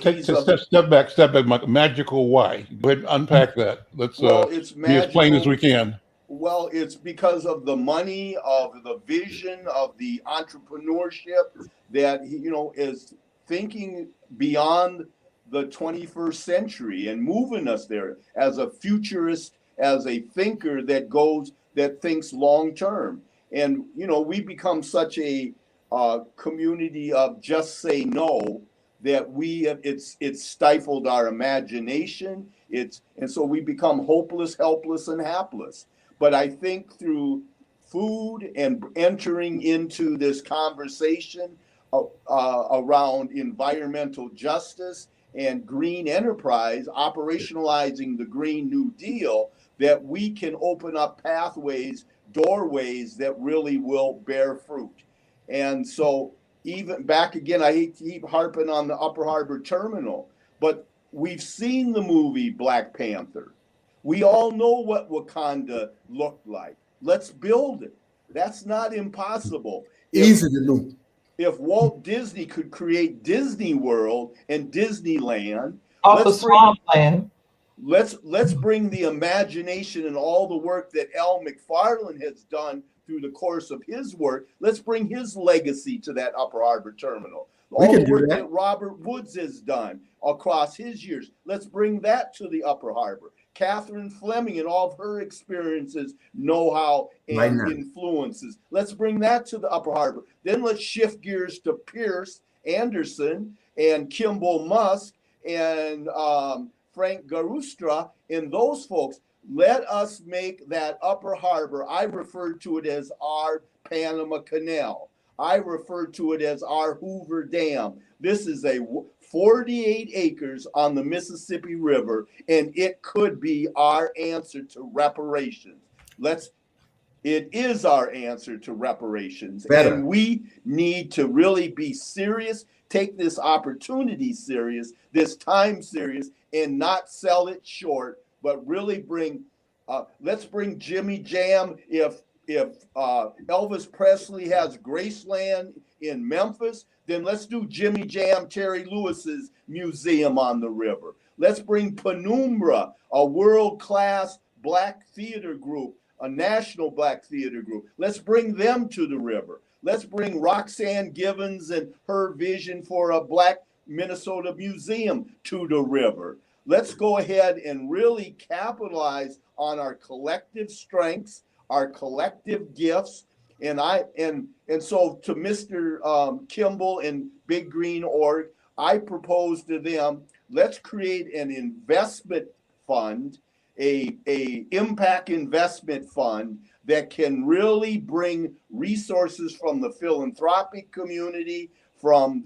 take step back, Michael. Magical why? Go ahead and unpack that. Let's it's be as plain as we can. Well, it's because of the money, of the vision, of the entrepreneurship that is thinking beyond the 21st century and moving us there as a futurist, as a thinker that thinks long term. And we become such a community of just say no that it's stifled our imagination. And so we become hopeless, helpless, and hapless. But I think through food and entering into this conversation around environmental justice and green enterprise, operationalizing the Green New Deal, that we can open up pathways, doorways that really will bear fruit. And so even back again, I hate to keep harping on the Upper Harbor Terminal, but we've seen the movie Black Panther. We all know what Wakanda looked like. Let's build it. That's not impossible. Easy to do. If Walt Disney could create Disney World and Disneyland, let's bring the imagination and all the work that L. McFarlane has done through the course of his work, let's bring his legacy to that Upper Harbor terminal. We All can the do work that. that Robert Woods has done across his years, let's bring that to the Upper Harbor. Catherine Fleming and all of her experiences, know-how, Right and now. influences. Let's bring that to the Upper Harbor. Then let's shift gears to Pierce Anderson and Kimball Musk and Frank Garustra and those folks. Let us make that Upper Harbor, I refer to it as our Panama Canal. I refer to it as our Hoover Dam. This is a 48 acres on the Mississippi River, and it could be our answer to reparations. It is our answer to reparations. Better. And we need to really be serious, take this opportunity serious, this time serious, and not sell it short, but really let's bring Jimmy Jam. If Elvis Presley has Graceland in Memphis, then let's do Jimmy Jam, Terry Lewis's museum on the river. Let's bring Penumbra, a world-class Black theater group, a national Black theater group. Let's bring them to the river. Let's bring Roxanne Givens and her vision for a Black Minnesota museum to the river. Let's go ahead and really capitalize on our collective strengths, our collective gifts. And so to Mr. Kimball and Big Green Org, I propose to them, let's create an investment fund, a impact investment fund that can really bring resources from the philanthropic community, from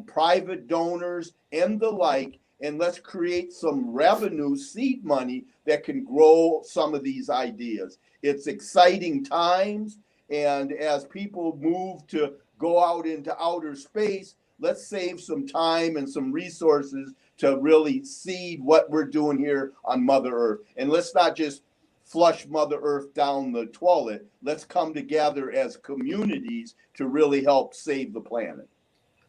private donors and the like, and let's create some revenue, seed money that can grow some of these ideas. It's exciting times, and as people move to go out into outer space, let's save some time and some resources to really seed what we're doing here on Mother Earth. And let's not just flush Mother Earth down the toilet. Let's come together as communities to really help save the planet.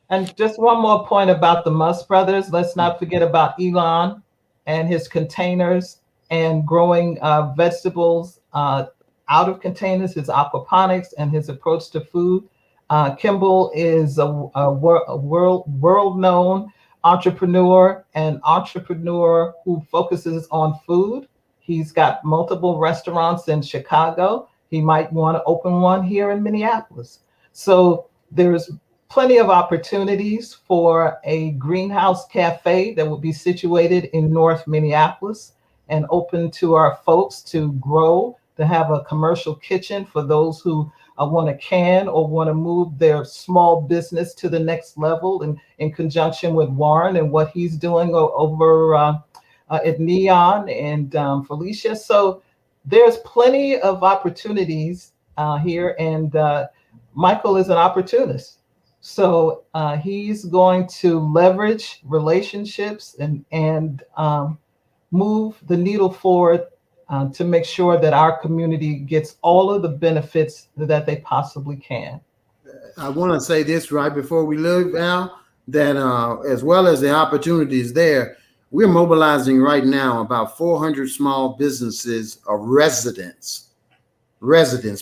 And just one more point about the Musk brothers. Let's not forget about Elon and his containers and growing vegetables out of containers, his aquaponics and his approach to food. Kimball is a world-known entrepreneur, an entrepreneur who focuses on food. He's got multiple restaurants in Chicago. He might want to open one here in Minneapolis. So there's plenty of opportunities for a greenhouse cafe that will be situated in North Minneapolis and open to our folks to grow, to have a commercial kitchen for those who want to can or want to move their small business to the next level, and in conjunction with Warren and what he's doing over at Neon and Felicia. So there's plenty of opportunities here, and Michael is an opportunist. So he's going to leverage relationships and move the needle forward to make sure that our community gets all of the benefits that they possibly can. I want to say this right before we leave, Al, that as well as the opportunities there, we're mobilizing right now about 400 small businesses of residents,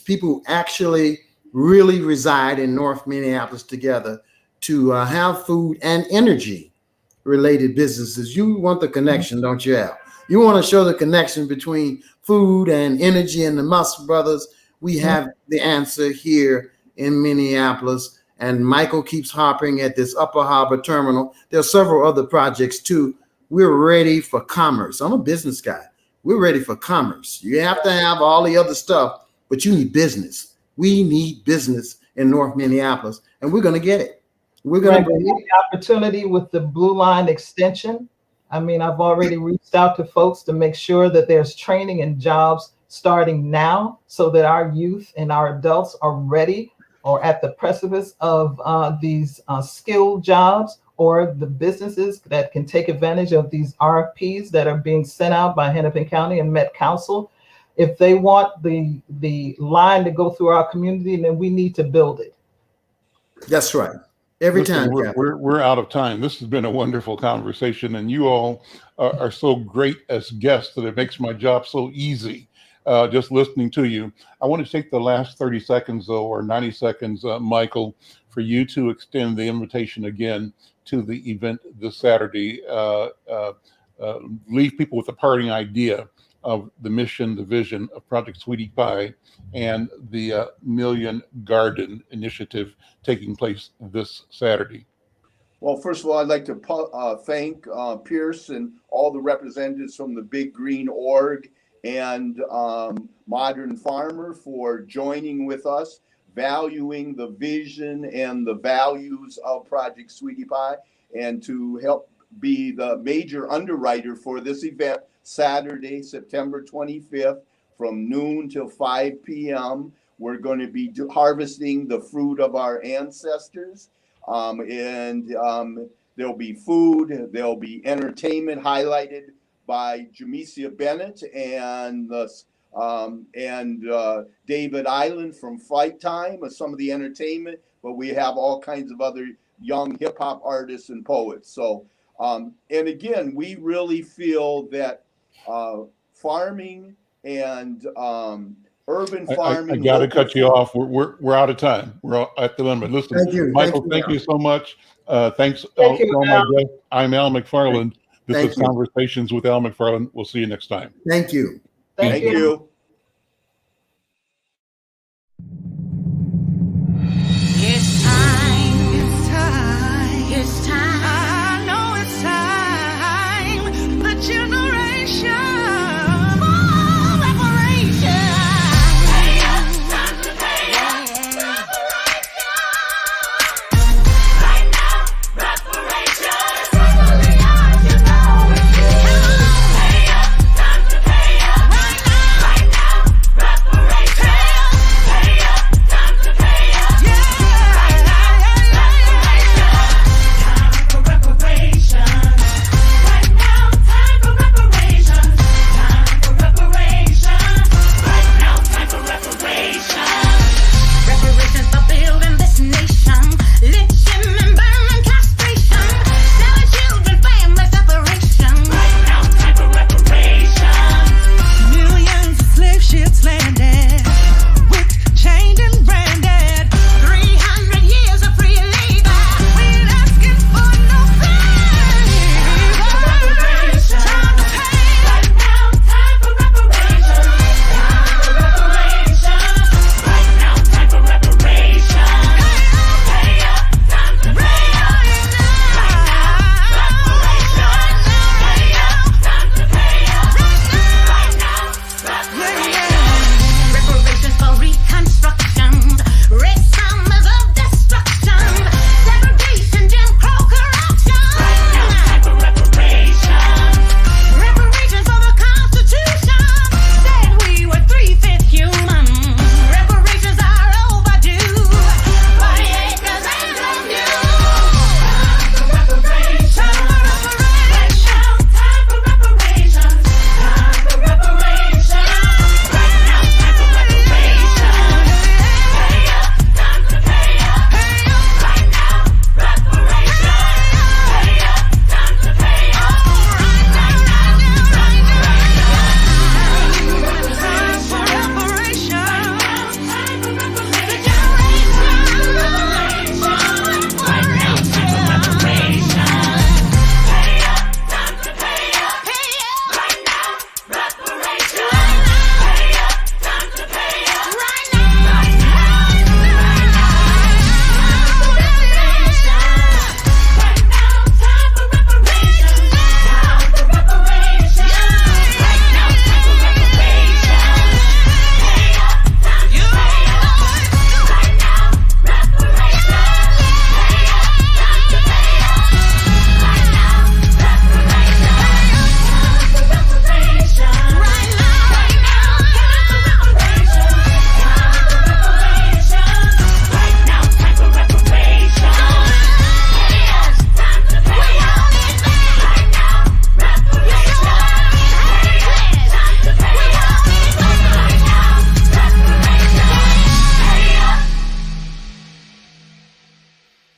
people who actually really reside in North Minneapolis together to have food and energy related businesses. You want the connection, don't you, Al? You want to show the connection between food and energy and the Musk brothers. We have the answer here in Minneapolis, and Michael keeps harping at this Upper Harbor terminal. There are several other projects too. We're ready for commerce. I'm a business guy. We're ready for commerce. You have to have all the other stuff, but you need business. We need business in North Minneapolis, and we're going to get it. We're going to bring the opportunity with the Blue Line extension. I mean, I've already reached out to folks to make sure that there's training and jobs starting now so that our youth and our adults are ready or at the precipice of these skilled jobs, or the businesses that can take advantage of these RFPs that are being sent out by Hennepin County and Met Council. If they want the line to go through our community, then we need to build it. That's right. Every Listen, time. we're out of time. This has been a wonderful conversation, and you all are so great as guests that it makes my job so easy. just listening to you. I want to take the last 30 seconds, though, or 90 seconds, Michael, for you to extend the invitation again to the event this Saturday. Leave people with a parting idea of the mission, the vision of Project Sweetie Pie and the Million Garden Initiative taking place this Saturday. Well, first of all, I'd like to thank Pierce and all the representatives from the Big Green Org and Modern Farmer for joining with us, valuing the vision and the values of Project Sweetie Pie, and to help be the major underwriter for this event, Saturday, September 25th, from noon till 5 p.m. We're going to be harvesting the fruit of our ancestors. There'll be food, there'll be entertainment highlighted by Jamesia Bennett and David Island from Fight Time, some of the entertainment, but we have all kinds of other young hip hop artists and poets. So, and again, we really feel that farming and urban farming. I got to cut you off. We're out of time. We're at the limit. Listen, Thank you. Michael, thank you so much. Thanks Thank you, to all my guests. I'm Al McFarlane. This Thank is you. Conversations with Al McFarlane. We'll see you next time. Thank you. Thank you.